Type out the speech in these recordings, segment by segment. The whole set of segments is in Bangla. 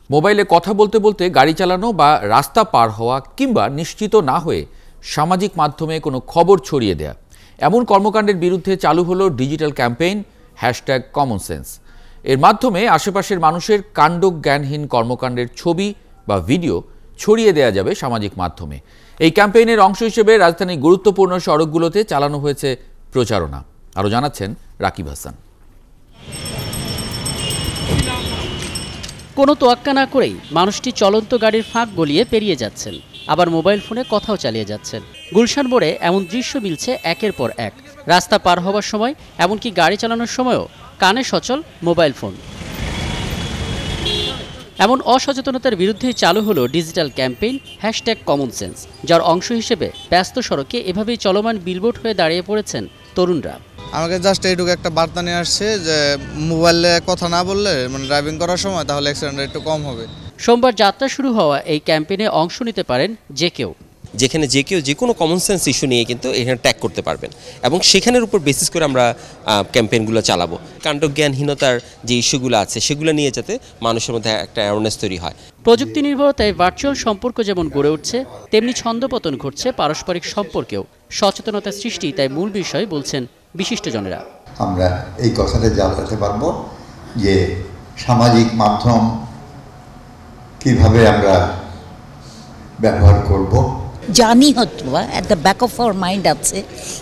মোবাইলে কথা বলতে বলতে গাড়ি চালানো বা রাস্তা পার হওয়া কিংবা নিশ্চিত না হয়ে সামাজিক মাধ্যমে কোনো খবর ছড়িয়ে দেয়া, এমন কর্মকাণ্ডের বিরুদ্ধে চালু হলো ডিজিটাল ক্যাম্পেইন #কমনসেন্স। এর মাধ্যমে আশেপাশের মানুষের কাণ্ডজ্ঞানহীন কর্মকাণ্ডের ছবি বা ভিডিও ছড়িয়ে দেয়া যাবে সামাজিক মাধ্যমে। এই ক্যাম্পেইনের অংশ হিসেবে রাজধানীর গুরুত্বপূর্ণ সড়কগুলোতে চালানো হয়েছে প্রচারণা। আরও জানাচ্ছেন রাকিব হাসান। কোনো তোয়াক্কা না করেই মানুষটি চলন্ত গাড়ির ফাঁক গলিয়ে পেরিয়ে যাচ্ছেন, আবার মোবাইল ফোনে কথাও চালিয়ে যাচ্ছেন। গুলশান মোড়ে এমন দৃশ্য মিলছে একের পর এক। রাস্তা পার হওয়ার সময়, এমনকি গাড়ি চালানোর সময়ও কানে সচল মোবাইল ফোন। এমন অসচেতনতার বিরুদ্ধেই চালু হলো ডিজিটাল ক্যাম্পেইন #কমনসেন্স, যার অংশ হিসেবে ব্যস্ত সড়কে এভাবেই চলমান বিলবোর্ড হয়ে দাঁড়িয়ে পড়েছেন তরুণরা। আমাকে জাস্ট এইটুকু একটা বার্তা নিয়ে আসছে যে মোবাইলে কথা না বললে ড্রাইভিং করার সময় তাহলে অ্যাক্সিডেন্ট একটু কম হবে। সোমবার যাত্রা শুরু হওয়া এই ক্যাম্পেইনে অংশ নিতে পারেন যে কেউ, যেখানে যে কেউ যে কোনো কমন সেন্স ইস্যু নিয়ে কিন্তু এখানে ট্যাগ করতে পারবেন এবং সেখানের উপর বেসিস করে আমরা ক্যাম্পেইনগুলো চালাবো। কাণ্ডজ্ঞানহীনতার যে ইস্যুগুলো আছে সেগুলো নিয়ে যাতে মানুষের মধ্যে একটা অ্যাওয়ারনেস তৈরি হয়। প্রযুক্তি নির্ভরতায় ভার্চুয়াল সম্পর্ক যেমন গড়ে উঠছে, তেমনি ছন্দপতন ঘটছে পারস্পরিক সম্পর্কেও। সচেতনতা সৃষ্টি তাই মূল বিষয় বলছেন বিশিষ্টজনেরা। আমরা এই কথাটা জানাতে পারবো যে সামাজিক মাধ্যম কিভাবে আমরা ব্যবহার করব। জানি হয়তো at the back of our mind আছে,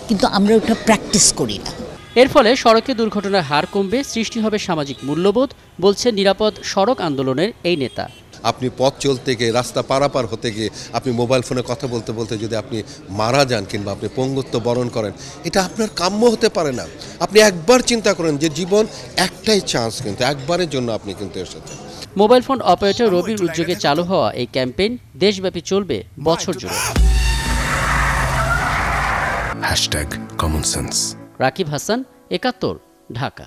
কিন্তু আমরা ওটা প্র্যাকটিস করি না। এর ফলে সড়কে দুর্ঘটনার হার কমবে, সৃষ্টি হবে সামাজিক মূল্যবোধ, বলছে নিরাপদ সড়ক আন্দোলনের এই নেতা। আপনি পথ চলতে গিয়ে, রাস্তা পারাপার হতে গিয়ে আপনি মোবাইল ফোনে কথা বলতে বলতে যদি আপনি মারা যান কিংবা আপনি পঙ্গুত্ব বরণ করেন, এটা আপনার কাম্য হতে পারে না। আপনি একবার চিন্তা করেন যে জীবন একটাই চান্স, কিন্তু একবারের জন্য আপনি কিন্তু এসেছেন। মোবাইল ফোন অপারেটর রবির উদ্যোগে চালু হওয়া এই ক্যাম্পেইন দেশব্যাপী চলবে বছর জুড়ে। #কমনসেন্স। রাকিব হাসান, ৭১, ঢাকা।